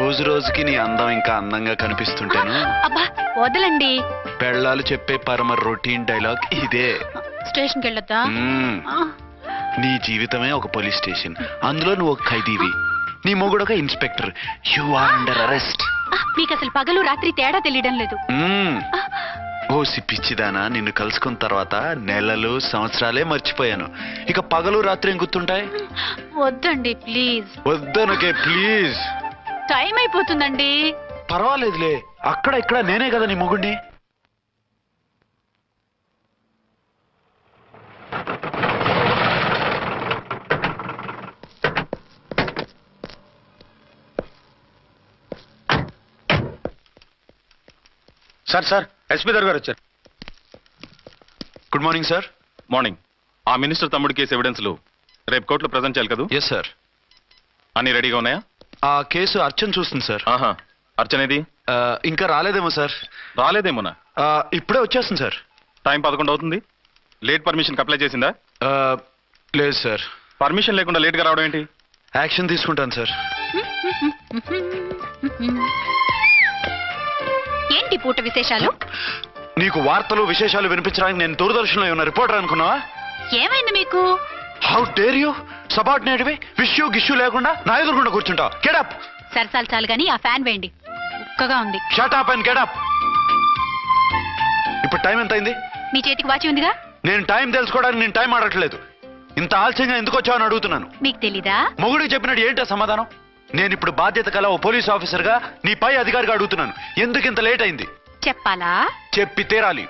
రోజు రోజుకి నీ అందం ఇంకా అందంగా కనిపిస్తుంటాను. అబ్బా వదలండి. పెళ్ళాలు చెప్పే పరమ రొటీన్ డైలాగ్ ఇదే. స్టేషన్కి వెళ్ళొద్దా? నీ జీవితమే ఒక పోలీస్ స్టేషన్, అందులో నువ్వు ఒక ఖైదీవి, నీ మొగుడు ఒక inspector. You are under arrest. మీకు అసలు పగలు రాత్రి తేడా తెలియడం లేదు. ఓ సిప్పిచ్చిదానా, నిన్ను కలుసుకున్న తర్వాత నెలలు సంవత్సరాలే మర్చిపోయాను. ఇక పగలు రాత్రి ఏం గుర్తుంటాయి? వద్దండి ప్లీజ్. వద్దనకే ప్లీజ్. టైం అయిపోతుందండి. పర్వాలేదులే, అక్కడ ఇక్కడ నేనే కదా నీ మొగుడిని. సార్ సార్ ఎస్పీ గారు వచ్చారు. Good morning sir. మార్నింగ్. ఆ మినిస్టర్ తమ్ముడి కేసు ఎవిడెన్స్లు రేపు కోర్టులో ప్రజెంట్ చేయాలి కదా? Yes sir. అన్ని రెడీగా ఉన్నాయా? ఆ కేసు అర్చన్ చూస్తుంది సార్. ఆహా, అర్చనేది? ఇంకా రాలేదేమో సార్. రాలేదేమోనా? ఇప్పుడే వచ్చేస్తుంది సార్. టైం 11 అవుతుంది. లేట్ పర్మిషన్ అప్లై చేసిందా? లేదు సార్. పర్మిషన్ లేకుండా లేట్ గా రావడం ఏంటి? యాక్షన్ తీసుకుంటాను సార్. ఏంటి పూట విశేషాలు? నీకు వార్తలు విశేషాలు వినిపించడానికి నేను దూరదర్శన్లో ఉన్న రిపోర్టర్ అనుకున్నావా? ఏమైంది మీకు? How dare you? సబార్డినేట్వి విష్యూ గిష్యూ లేకుండా నా ఎదురుకుండా కూర్చుంటావు. Get up. సరసాలు చాలు గానీ ఆ ఫ్యాన్ వేయండి, ఉక్కగా ఉంది. Shut up and get up. ఇప్పుడు టైం ఎంత అయింది? మీ చేతికి వాచి ఉందిగా. నేను టైం తెలుసుకోవడానికి నేను టైం ఆడట్లేదు. ఇంత ఆలస్యంగా ఎందుకు వచ్చావని అడుగుతున్నాను. మీకు తెలీదా? మొగుడికి చెప్పినట్టు ఏంటో సమాధానం? నేను ఇప్పుడు బాధ్యత కల ఓ పోలీస్ ఆఫీసర్ గా నీ పై అధికారిగా అడుగుతున్నాను, ఎందుకు ఇంత లేట్ అయింది? చెప్పాలా? చెప్పి తీరాలి.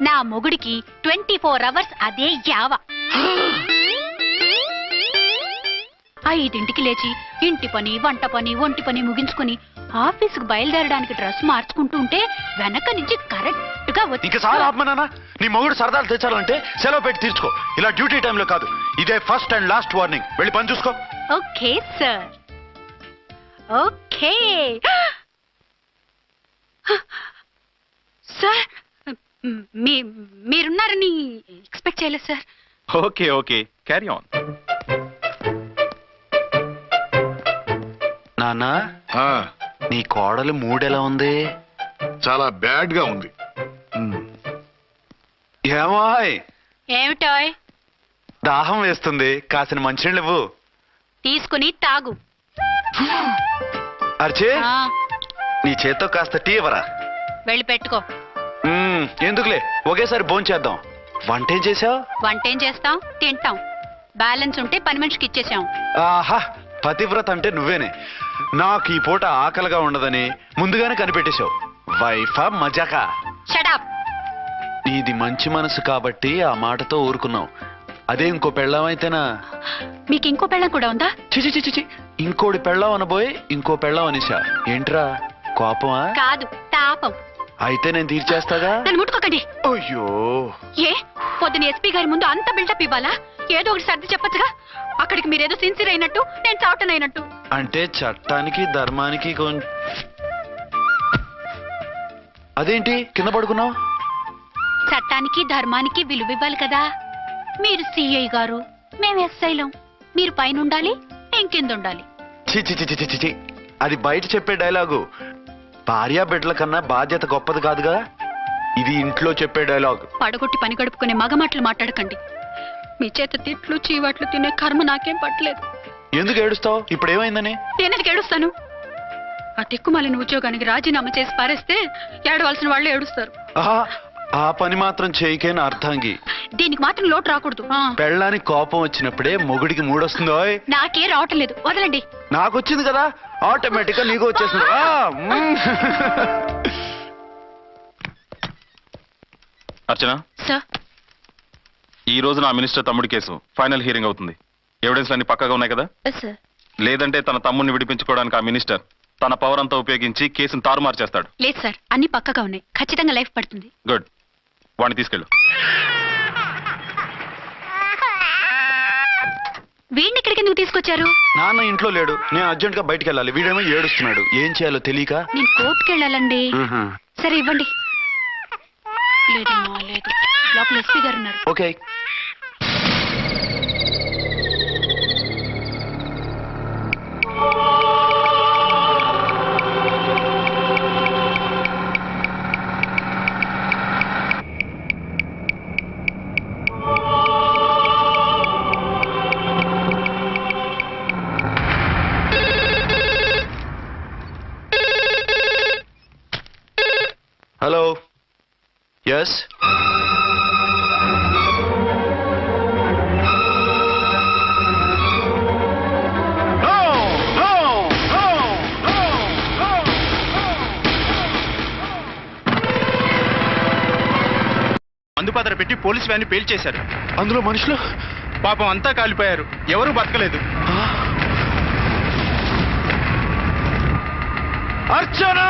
నా మొగుడికి 24 hours అదే యావ. 5ంటికి లేచి ఇంటి పని, వంట పని, ఒంటి పని ముగించుకుని ఆఫీసుకు బయలుదేరడానికి డ్రెస్ మార్చుకుంటూ ఉంటే వెనక నుంచి కరెక్ట్ గా ఇంకా చాలా ఆపమన్నానా? నీ మొగుడు సరదాలు తెచ్చాలంటే సెలవు పెట్టి తీర్చుకో. ఇలా డ్యూటీ టైంలో కాదు. ఇదే ఫస్ట్ అండ్ లాస్ట్ వార్నింగ్. వెళ్ళి పని చూసుకో. Okay sir. Okay sir. మీరున్నారని ఎక్స్పెక్ట్ చేయలేదు sir. Okay okay, carry on. నాన్నా, నీ కోడలు మూడెలా ఉంది? చాలా బ్యాడ్ గా ఉంది. ఏమాయ్? ఏమిటాయ్? దాహం వేస్తుంది, కాసిన మంచినీళ్ళు ఇవ్వు. తీసుకుని తాగు. అర్చే, నీ చేత్తో కాస్త టీ ఇవ్వరా? వెళ్ళి పెట్టుకో. ఎందుకులే, ఒకేసారి భోంచేద్దాం. వంటేం చేసావు? వంటేం చేస్తాం, తింటాం. బ్యాలెన్స్ ఉంటే పని మనిషికి ఇచ్చేసాం. ఆహా, పతివ్రత అంటే నువ్వేనే. నాకు ఈ పూట ఆకలిగా ఉండదని ముందుగానే కనిపెట్టేశావు. వైఫా మజాకా? షటప్. నీది మంచి మనసు కాబట్టి ఆ మాటతో ఊరుకున్నావు. అదే ఇంకో పెళ్ళాం అయితేనా? మీకు ఇంకో పెళ్ళం కూడా ఉందా? చిచి చిచి చి, ఇంకోటి పెళ్ళాం అనబోయి ఇంకో పెళ్ళాం అనేసా. ఏంట్రా కోపమా? కాదు, తాపం. అయితే నేను తీర్చేస్తాగా. నన్ను ముట్టుకోకండి. అయ్యో, ఏ పొద్దున ఎస్పీ గారి ముందు అంత బిల్డప్ ఇవ్వాలా? ఏదో ఒకటి సర్ది చెప్పచ్చుగా. అక్కడికి మీరేదో సిన్సియర్ అయినట్టు, నేను చావటం అయినట్టు. అంటే చట్టానికి ధర్మానికి అదేంటి కింద పడుకున్నావు? చట్టానికి ధర్మానికి విలువ ఇవ్వాలి కదా. మీరు సిఐ గారు, మేము ఎస్ఐలం. మీరు పైన ఉండాలి, నేను కింద ఉండాలి. చిచి చిచి చిచి చి, అది బయట చెప్పే డైలాగు. భార్యా బిడ్డల కన్నా బాధ్యత గొప్పది కాదుగా. ఇది ఇంట్లో చెప్పే డైలాగ్. పడగొట్టి పని గడుపుకునే మగ మాటలు మాట్లాడకండి. మీ చేత తిట్లు చీవాట్లు తినే కర్మ నాకేం పట్టలేదు. ఎందుకు ఏడుస్తావు? ఇప్పుడు ఏమైందని? నేనెందుకు ఏడుస్తాను? ఆ తిక్కుమాలిన ఉద్యోగానికి రాజీనామా చేసి పారేస్తే ఏడవలసిన వాళ్ళు ఏడుస్తారు. ఆ పని మాత్రం చేయకేన అర్థంగి. దీనికి మాత్రం లోటు రాకూడదు. పెళ్ళానికి కోపం వచ్చినప్పుడే మొగుడికి మూడొస్తుందో? నాకే రావటం లేదు, వదలండి. నాకు వచ్చింది కదా, ఆటోమేటిక్ గా నీకు వచ్చేసింది. అర్చన సార్, ఈ రోజు నా మినిస్టర్ తమ్ముడి కేసు ఫైనల్ హియరింగ్ అవుతుంది. ఎవిడెన్స్ అన్ని పక్కగా ఉన్నాయి కదా? సార్. లేదంటే తన తమ్ముడిని విడిపించుకోవడానికి ఆ మినిస్టర్ తన పవర్ అంతా ఉపయోగించి కేసును తారుమారు చేస్తాడు. లేదు సార్, అన్ని పక్కగా ఉన్నాయి. ఖచ్చితంగా లైఫ్ పడుతుంది. గుడ్, వాడిని తీసుకెళ్ళు. వీడిని ఇక్కడికి ఎందుకు తీసుకొచ్చారు? నాన్న ఇంట్లో లేడు, నేను అర్జెంట్ గా బయటికి వెళ్ళాలి. వీడేమో ఏడుస్తున్నాడు, ఏం చేయాలో తెలియక. నేను కోర్టుకి వెళ్ళాలండి. సరే ఇవ్వండి. లేదమ్మా, లేదు. లోపల ఎస్పీ గారు ఉన్నారు. ఓకే. ఎస్ మందుపాత్ర పెట్టి పోలీసు వ్యాన్ని పేల్చేశారు. అందులో మనుషులు పాపం అంతా కాలిపోయారు, ఎవరూ బతకలేదు. అర్చనా!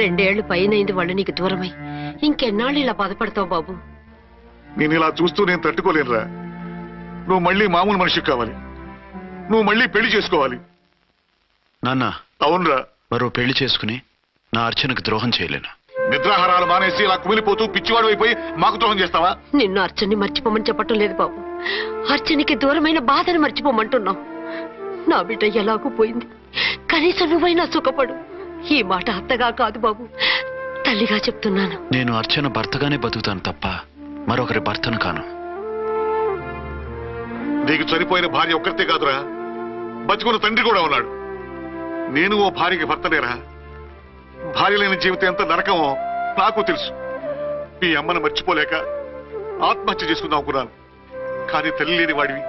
రెండేళ్లు పైనైంది వాళ్ళు నీకు దూరమై. ఇంకెన్నాళ్ళు ఇలా బాధపడతావు బాబు? నేను ఇలా చూస్తూ నేను తట్టుకోలేనురా. నువ్వు మళ్ళీ మామూలు మనిషి కావాలి. నువ్వు మళ్ళీ పెళ్లి చేసుకోవాలి. నాన్న, అవునరా. మరో పెళ్లి చేసుకుని నా అర్చనకు ద్రోహం చేయలేను. నిద్రాహారాలు మానేసి ఇలా కుమిలిపోతూ పిచ్చివాడు అయిపోయి మాకు ద్రోహం చేస్తావా? నిన్ను అర్చన్ని మర్చిపోమని చెప్పటం లేదు బాబు. అర్చనికి దూరమైన బాధను మర్చిపోమంటున్నావు. నా బిడ్డ ఎలాగూ పోయింది, కనీసం నువ్వైనా సుఖపడు. ఈ మాట అత్తగా కాదు బాబు, తల్లిగా చెప్తున్నాను. నేను అర్చన భర్తగానే బతుకుతాను తప్ప మరొకరి భర్తను కాను. నీకు చనిపోయిన భార్య ఒక్కరితే కాదురా, బతుకున్న తండ్రి కూడా ఉన్నాడు. నేను ఓ భార్యకి భర్తలేరా. భార్య లేని జీవితం ఎంత నరకమో నాకు తెలుసు. మీ అమ్మను మర్చిపోలేక ఆత్మహత్య చేసుకుందాం అనుకున్నాను. కానీ తల్లి లేని వాడివి,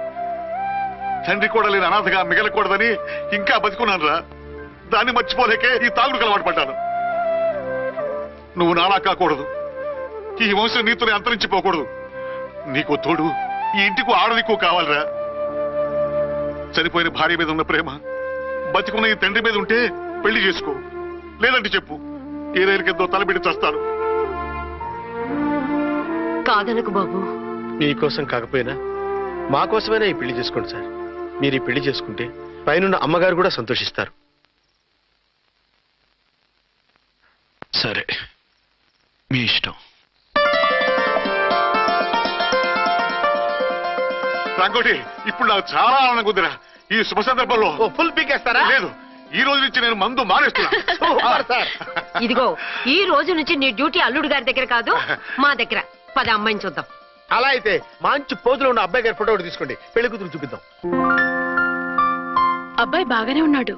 తండ్రి కూడా లేని అనాథగా మిగలకూడదని ఇంకా బతుకున్నాను రా. దాన్ని మర్చిపోలేకే ఈ తాగుడుకు అలవాటు పడ్డాను. నువ్వు నాలా కాకూడదు, ఈ వంశం నీతోనే అంతరించిపోకూడదు. నీకు తోడు ఈ ఇంటికి ఆడదికు కావాలిరా. చనిపోయిన భార్య మీద ఉన్న ప్రేమ బతికున్న ఈ తండ్రి మీద ఉంటే పెళ్లి చేసుకో, లేదంటే చెప్పు, ఏ రైలుకెందో తలబెట్టి చస్తాను. కాదనకు బాబు. మీకోసం కాకపోయినా మా కోసమైనా ఈ పెళ్లి చేసుకోండి సార్. మీరు ఈ పెళ్లి చేసుకుంటే పైనున్న అమ్మగారు కూడా సంతోషిస్తారు. సరే, మీ ఇష్టం. రంగోటి, ఇప్పుడు నాకు చాలా ఆనందంగా ఉందిరా. ఈ శుభ సందర్భంలో ఫుల్ పీకేస్తారా? లేదు, ఈ రోజు నుంచి నేను మందు మానేస్తున్నా. ఇదిగో, ఈ రోజు నుంచి నీ డ్యూటీ అల్లుడు గారి దగ్గర కాదు, మా దగ్గర. పద అమ్మాయిని చూద్దాం. అలా అయితే మంచి పోజులో ఉన్న అబ్బాయి గారి ఫోటో ఒకటి తీసుకోండి, పెళ్లి కూతురు చూపిద్దాం. అబ్బాయి బాగానే ఉన్నాడు.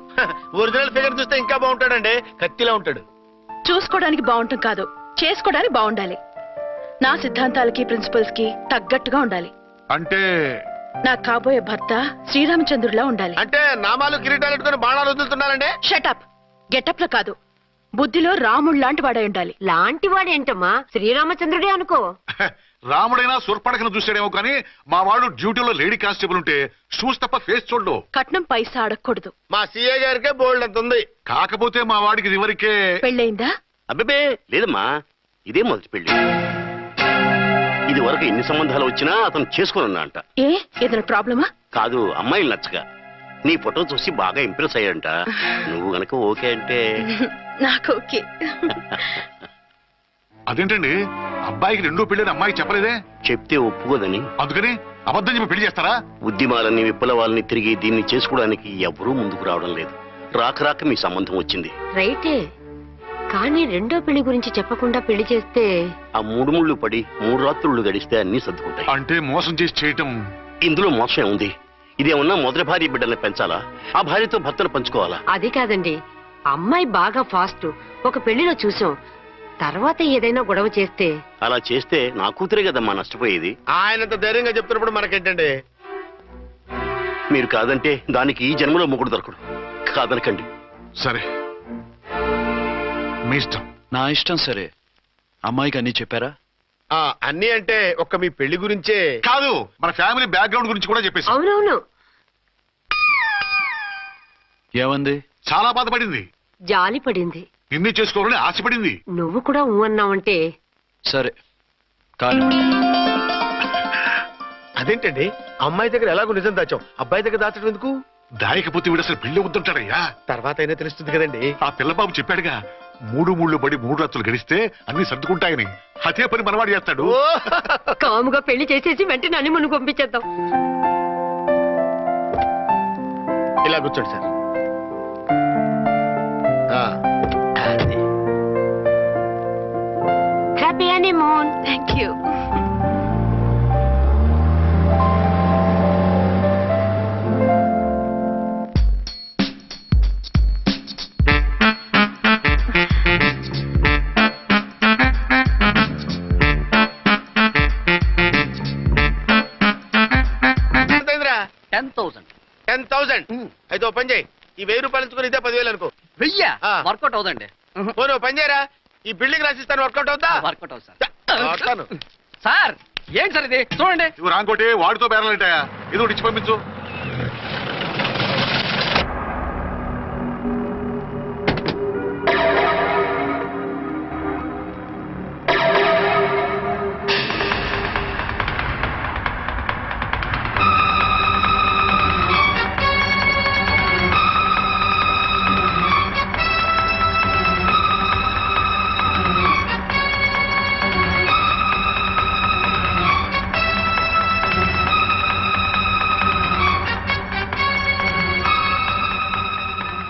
ఒరిజినల్ ఫిగర్ చూస్తే ఇంకా బాగుంటాడండి, కత్తిలా ఉంటాడు. చూసుకోవడానికి బాగుంటాం కాదు, చేసుకోవడానికి బాగుండాలి. నా సిద్ధాంతాలకి ప్రిన్సిపల్స్ కి తగ్గట్టుగా ఉండాలి. అంటే నా కాబోయే భర్త శ్రీరామచంద్రుడిలా ఉండాలి. అంటే నామాలు కిరీటాలు పెట్టుకుని బాణాలు వదులుతున్నారండి. షటప్. గెటప్ లో కాదు, బుద్ధిలో రాముడు లాంటి వాడై ఉండాలి. లాంటి వాడేంటమ్మా, శ్రీరామచంద్రుడే అనుకో. రాముడైనా సుర్పడకను చూసాడేమో కానీ మా వాడు డ్యూటీలో లేడీ కానిస్టేబుల్ ఉంటే షూస్ తప్ప ఫేస్ చూడు. కట్నం పైసా అడగకూడదు. మా సీఏ గారికే బోల్డ్ అంత ఉంది. కాకపోతే మా వాడికి ఇదివరకే పెళ్ళయిందా? అబ్బే లేదమ్మా, ఇదే మొదటి పెళ్లి. ఇది వరకు ఎన్ని సంబంధాలు వచ్చినా అతను చేసుకున్నా అంట. ఏ ఏదైనా ప్రాబ్లమా? కాదు, అమ్మాయిలు నచ్చగా నీ ఫోటో చూసి బాగా ఇంప్రెస్ అయ్యాడంట. నువ్వు గనక ఓకే అంటే నాకు ఓకే. అదేంటండి, అబ్బాయికి రెండో పెళ్ళని అమ్మాయికి చెప్పలేదే? చెప్తే ఒప్పుకోదని. అందుకని అబద్ధం చెప్పి పెళ్లి చేస్తారా? ఉద్యమాలని విప్లవాలని తిరిగి దీన్ని చేసుకోవడానికి ఎవరూ ముందుకు రావడం లేదు. రాక రాక మీ సంబంధం వచ్చింది. రైటే, కానీ రెండో పెళ్లి గురించి చెప్పకుండా పెళ్లి చేస్తే ఆ 3 ముళ్ళు పడి 3 రాత్రులు గడిస్తే అన్ని సర్దుకుంటాయి. అంటే మోసం చేసి చేయటం. ఇందులో మోసం ఉంది. ఇదేమన్నా మొదటి భార్య బిడ్డల్ని పెంచాలా, ఆ భార్యతో భర్తను పంచుకోవాలా? అది కాదండి, అమ్మాయి బాగా ఫాస్ట్. ఒక పెళ్లిలో చూసాం, తర్వాత ఏదైనా గొడవ చేస్తే. అలా చేస్తే నా కూతురే కదమ్మా నష్టపోయేది. ఆయనంత ధైర్యంగా చెప్తున్నప్పుడు మనకేంటండి? మీరు కాదంటే దానికి ఈ జన్మలో మొగుడు దొరకడు. కాదనకండి. సరే, మీ ఇష్టం. నా ఇష్టం. సరే, అమ్మాయికి అన్నీ చెప్పారా? అన్ని అంటే ఒక్క మీ పెళ్లి గురించే కాదు, మన ఫ్యామిలీ బ్యాక్గ్రౌండ్ గురించి కూడా చెప్పేసి. అవునవును. ఏమంది? చాలా బాధపడింది, జాలి పడింది, నిన్నే చేసుకోవాలని ఆశపడింది. నువ్వు కూడా ఊ అన్నావంటే. సరే, కానీ అదేంటండి అమ్మాయి దగ్గర ఎలాగో నిజం దాచాం, అబ్బాయి దగ్గర దాచడం ఎందుకు? దాయకపోతే వీడు అసలు పెళ్లి వద్దంటాడయ్యా. తర్వాత అయినా తెలుస్తుంది కదండి. ఆ పిల్లబాబు చెప్పాడుగా, 3 బడి 3 రాత్రులు గడిస్తే అన్ని సర్దుకుంటాయని. అదే పని మనవాడు చేస్తాడు. కాముగా పెళ్లి చేసేసి వెంటనే హనీమూన్ పంపించేద్దాం. ఇలా కూర్చోండి సార్. అది. Happy honeymoon. Thank you. ఎంతైందిరా? 10,000. అయితే ఓ పని చేయి, ఈ 1000 రూపాయలు ఎంచుకుని ఇదే 10,000 అనుకో. ఆ. వర్కౌట్ అవుదండి. పోనీ ఓ పని చేయరా, ఈ బిల్డింగ్ రాసిస్తాను, వర్కౌట్ అవుతా. వర్కౌట్ అవుతుంది సార్. ఏంటి సార్ ఇది? చూడండి. ఇవి రాంకోటి వాడితో బేరాలంటాయా? ఇది ఒకటి ఇచ్చి పంపించు.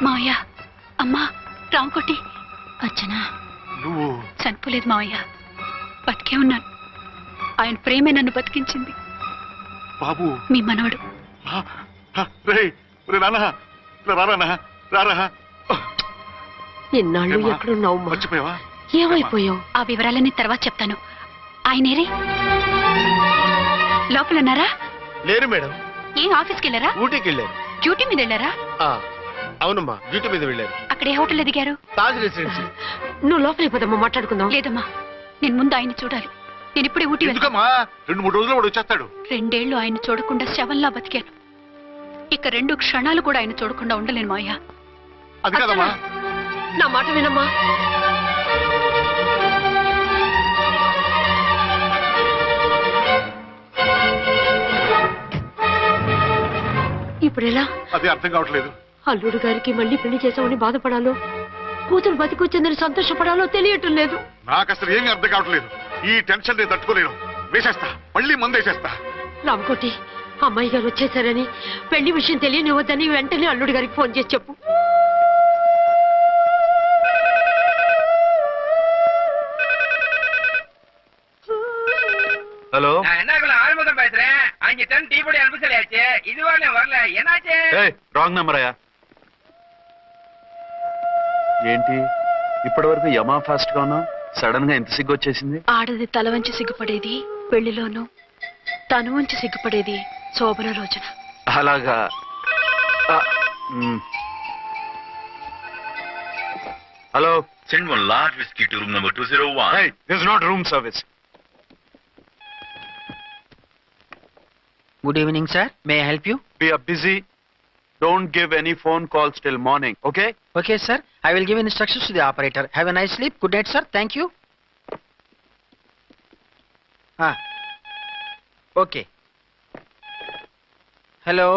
మావయ్య, అమ్మా, రాంకోటి, అచ్చనా నువ్వు చనిపోలేదు మావయ్య, బతికే ఉన్నాను. ఆయన ప్రేమే నన్ను బతికించింది. బాబు మీ మనవడు. రారా. ఇన్నాళ్ళు ఎక్కడున్నావు? మర్చిపోయావా? ఏమైపోయావు? ఆ వివరాలన్నీ తర్వాత చెప్తాను. ఆయనేరే లోపలన్నారా? లేరు మేడం, ఏం ఆఫీస్కి వెళ్ళారా? ఊటీకి వెళ్ళారు. డ్యూటీ మీద వెళ్ళారా? అవునమ్మా, డ్యూటీ మీద వెళ్ళారు. అక్కడ ఏ హోటల్ ఎదిగారు? తాజ్ రెసిడెన్సీ. నువ్వు లోపలికి పోదమ్మా, మాట్లాడుకుందాం. లేదమ్మా, నేను ముందు ఆయన్ని చూడాలి. నేను ఇప్పుడే ఊటీ వెళ్తాను. ఎందుకమ్మా? 2-3 రోజుల్లో వాడు వచ్చేస్తాడు. 2 ఏళ్లు ఆయన చూడకుండా శవంలా బతికాను. ఇక 2 క్షణాలు కూడా ఆయన చూడకుండా ఉండలేను మాయా. అది కదమ్మా. నా మాట వినమ్మా. ఇప్పుడెలా? అది అర్థం కావట్లేదు. అల్లుడు గారికి మళ్ళీ పెళ్లి చేసామని బాధపడాలో, కూతురు బతికొచ్చిందని సంతోషపడాలో తెలియటం లేదు. నాకు అసలు ఏమీ అర్థం కావట్లేదు. ఈ టెన్షన్ నేను తట్టుకోలేను. వేసేస్తా, మళ్ళీ మందేసేస్తా. రామకోటి, అమ్మాయి గారు వచ్చేసారని, పెళ్లి విషయం తెలియనివ్వద్దని వెంటనే అల్లుడు గారికి ఫోన్ చేసి చెప్పు. ஹலோ ஆறுமுகம் பேசுறேன். அங்க டன் டீ பொடி அனுப்ப சொல்லியாச்சு. இது வரல என்னாச்சு? రాంగ్ నెంబర్ అయ్యా. ఏంటి ఇప్పటి వరకు యమా ఫాస్ట్ గా ఉన్నావు, సడన్ గా ఎంత సిగ్గు వచ్చేసింది? ఆడది తల వంచి సిగ్గుపడేది పెళ్లిలోనూ, తను వంచి సిగ్గుపడేది శోభన రోజున. అలాగా. Hello, Send one large whiskey to room number 201. hey, this is not room service. Good evening sir. May I help you? We are busy. Don't give any phone calls till morning, okay? Okay sir. I will give instructions to the operator. Have a nice sleep. Good night sir. Thank you. Okay. Hello,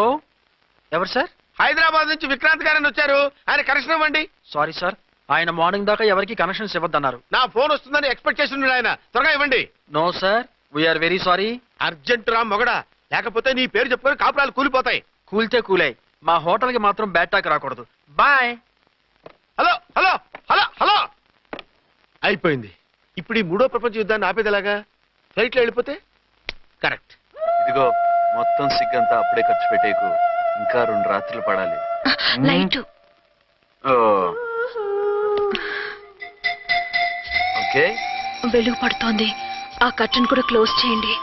ఎవరు sir? Hyderabad నుంచి విక్రాంత్ గారని వచ్చారు, ఆయన connection ఇవ్వండి. Sorry sir, ఆయన morning దాకా ఎవరికి connections ఇవ్వద్దన్నారు. నా ఫోన్ వస్తుందని ఎక్స్పెక్ట్ చేస్తున్నాడు ఆయన. త్వరగా ఇవ్వండి. No sir, we are very sorry. Urgent రా మొగడా, లేకపోతే నీ పేరు చెప్పుకొని కాపురాలు కూలిపోతాయి. కూల్తే కూలాయి, మా హోటల్కి మాత్రం బ్యాడ్ టాక్ రాకూడదు. బాయ్. హలో హలో హలో హలో. అయిపోయింది. ఇప్పుడు ఈ 3వ ప్రపంచ యుద్ధాన్ని ఆపేది ఎలాగా? ఫ్లైట్లో వెళ్ళిపోతే కరెక్ట్. ఇదిగో మొత్తం సిగ్గంతా అప్పుడే ఖర్చు పెట్టేకు, ఇంకా 2 రాత్రులు పడాలి. లైట్. ఓకే, వెలుగు పడుతోంది, ఆ కర్టన్ కూడా క్లోజ్ చేయండి.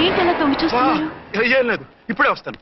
ఏంటలా తొంగి చూస్తున్నారు? ఏం లేదు, ఇప్పుడే వస్తాను.